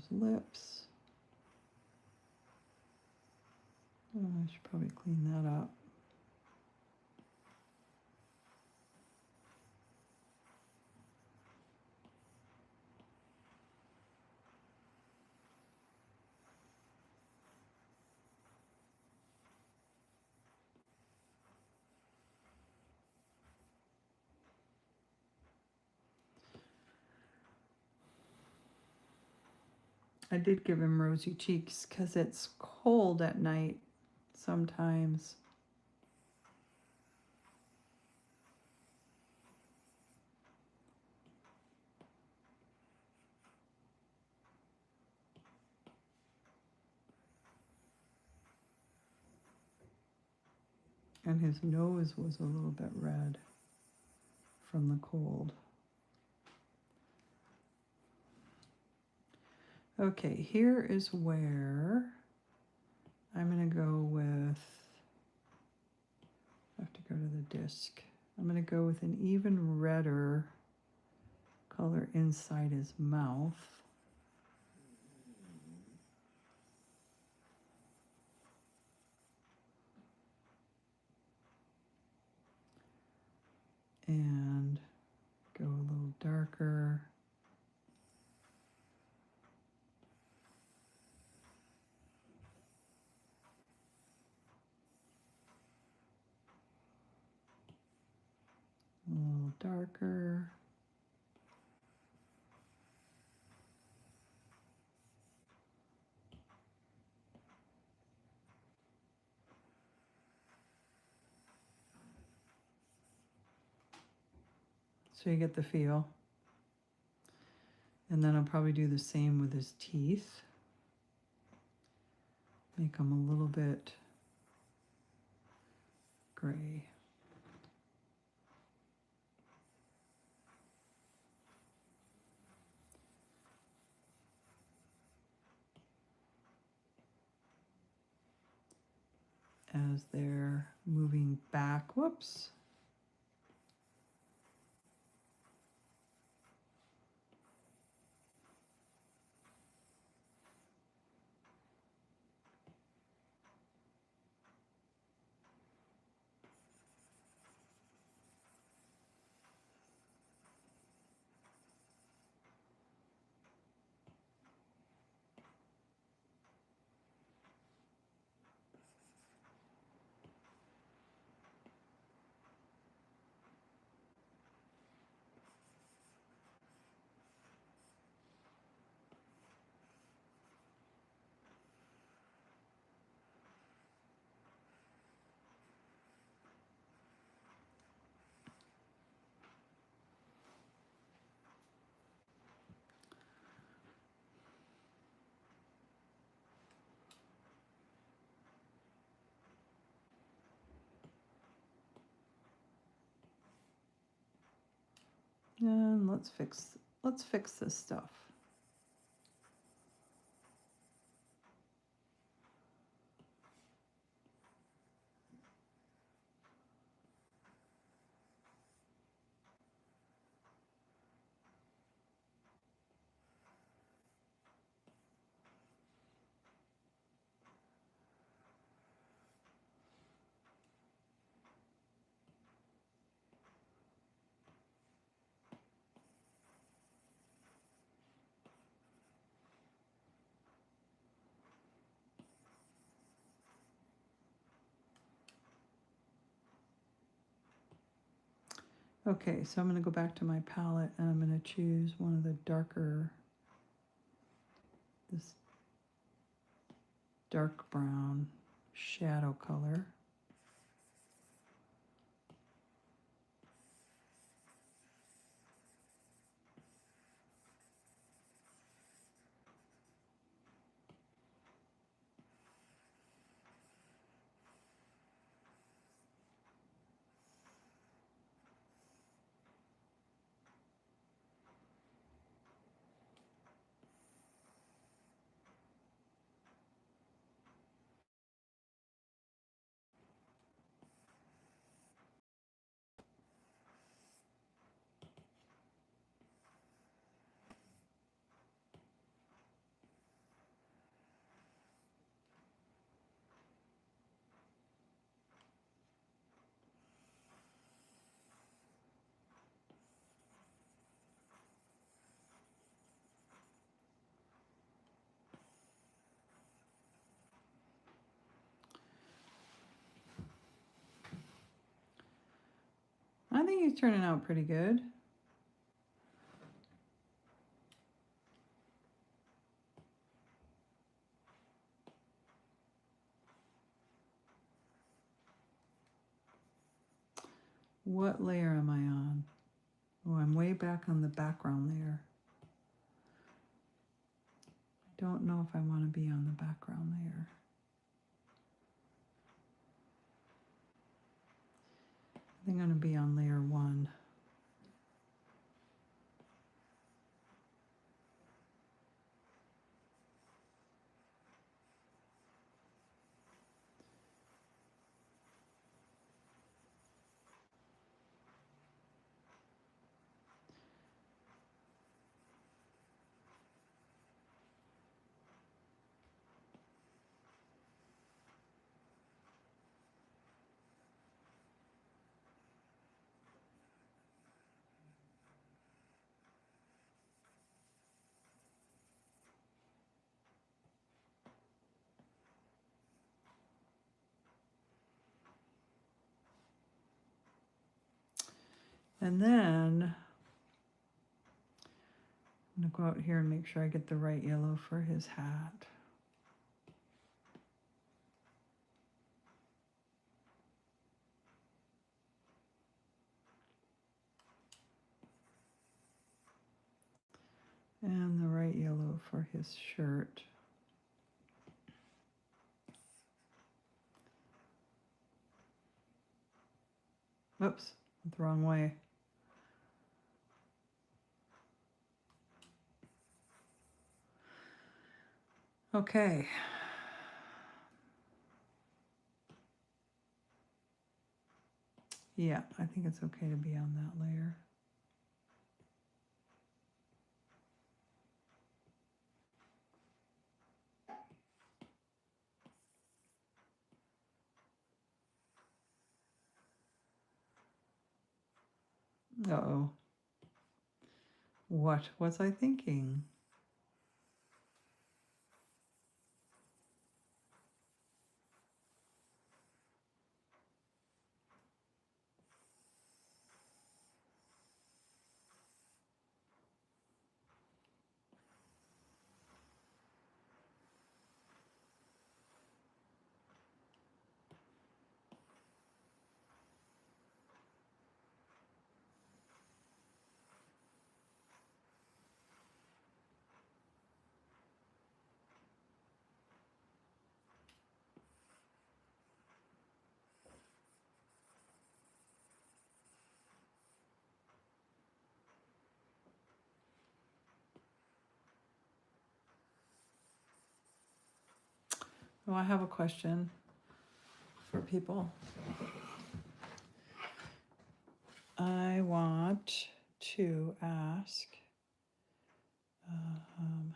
lips. Oh, I should probably clean that up. I did give him rosy cheeks because it's cold at night sometimes. And his nose was a little bit red from the cold. Okay, here is where I'm going to go with, I have to go to the disc. I'm going to go with an even redder color inside his mouth. And go a little darker. A little darker. So you get the feel. And then I'll probably do the same with his teeth. Make them a little bit gray. As they're moving back, whoops. And let's fix this stuff. Okay, so I'm going to go back to my palette and I'm going to choose one of the darker, this dark brown shadow color. think he's turning out pretty good. What layer am I on? Oh, I'm way back on the background layer. I don't know if I want to be on the background layer. I think I'm going to be on layer 1. And then I'm going to go out here and make sure I get the right yellow for his hat. And the right yellow for his shirt. Oops, went the wrong way. Okay. Yeah, I think it's okay to be on that layer. Uh-oh. What was I thinking? Oh, I have a question for people. I want to ask,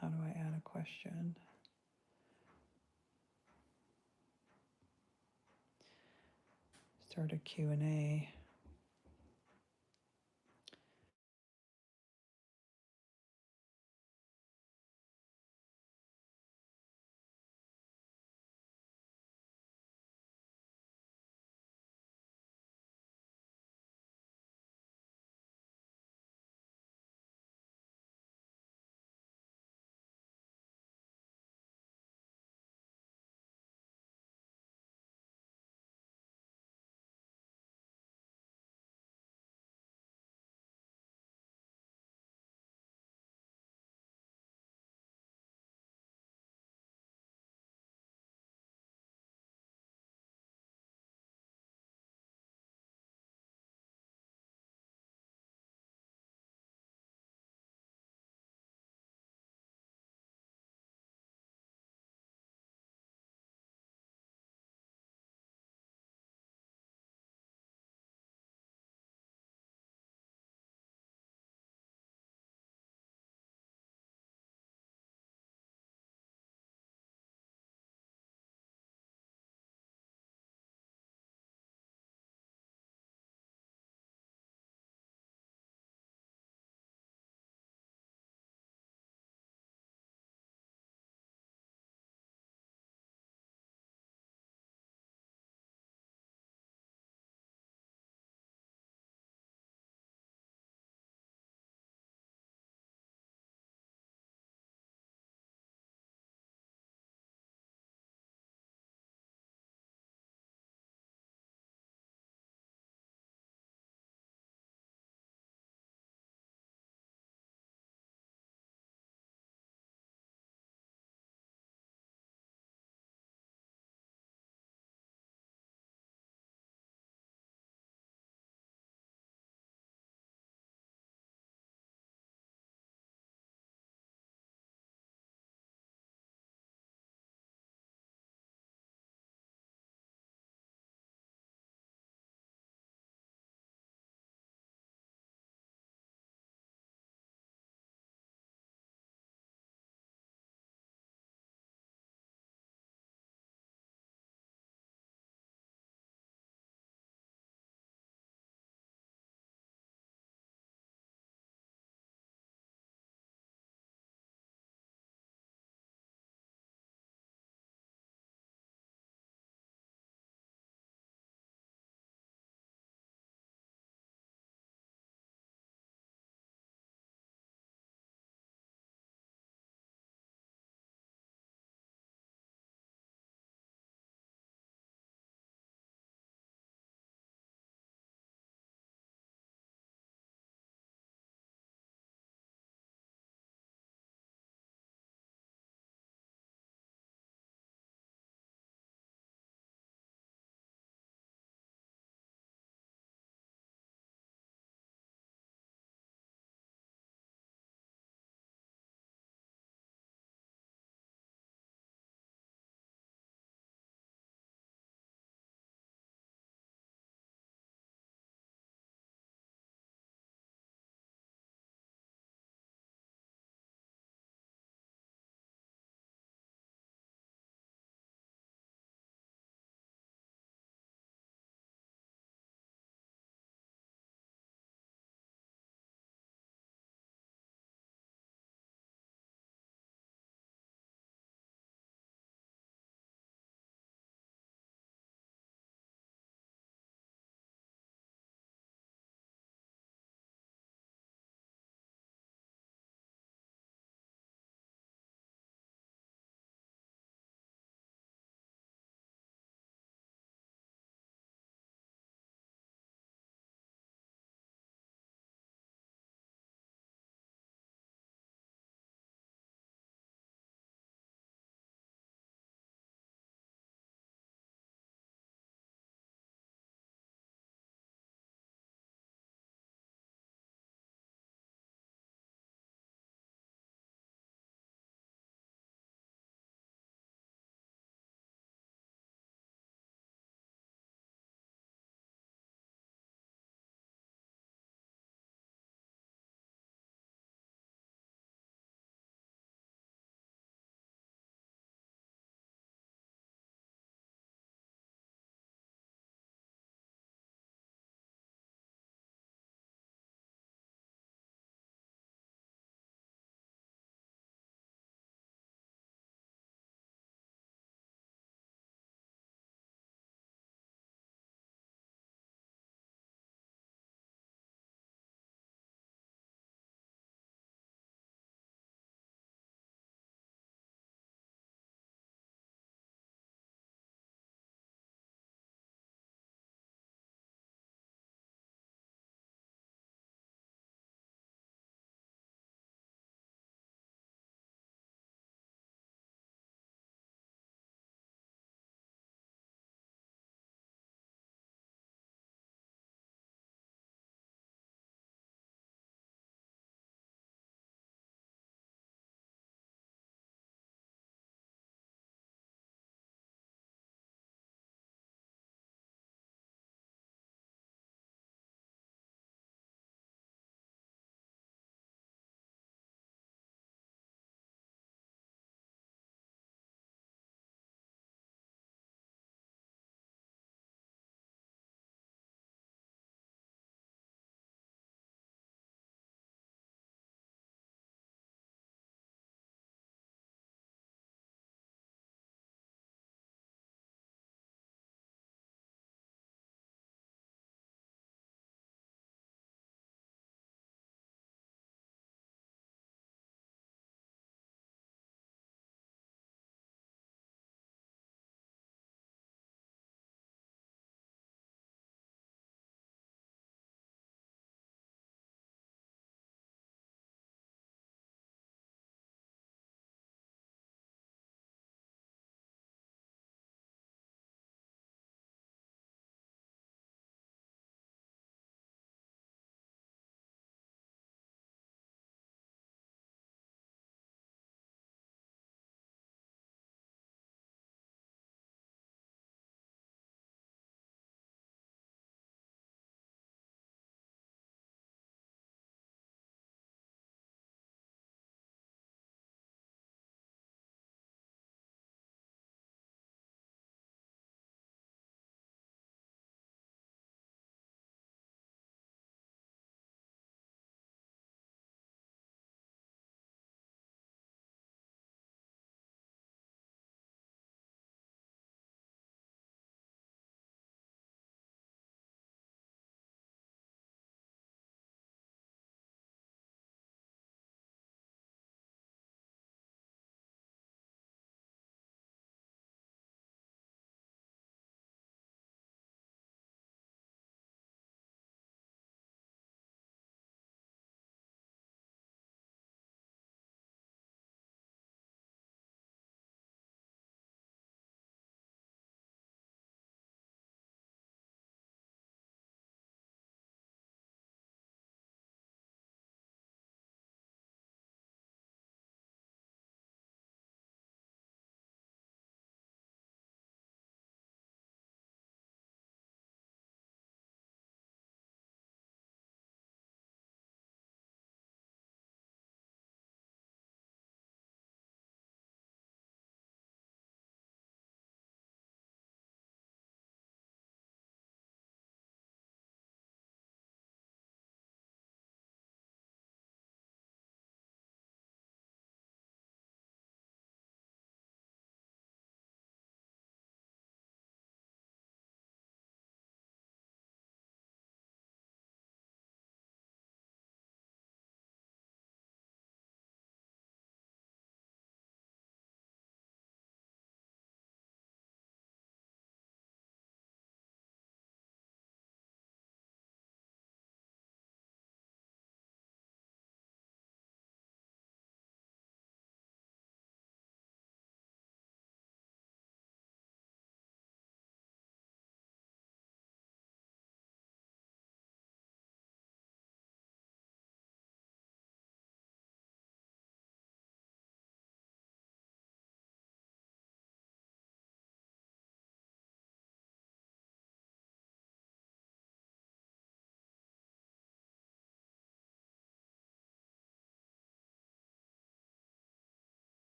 how do I add a question? Start a Q&A.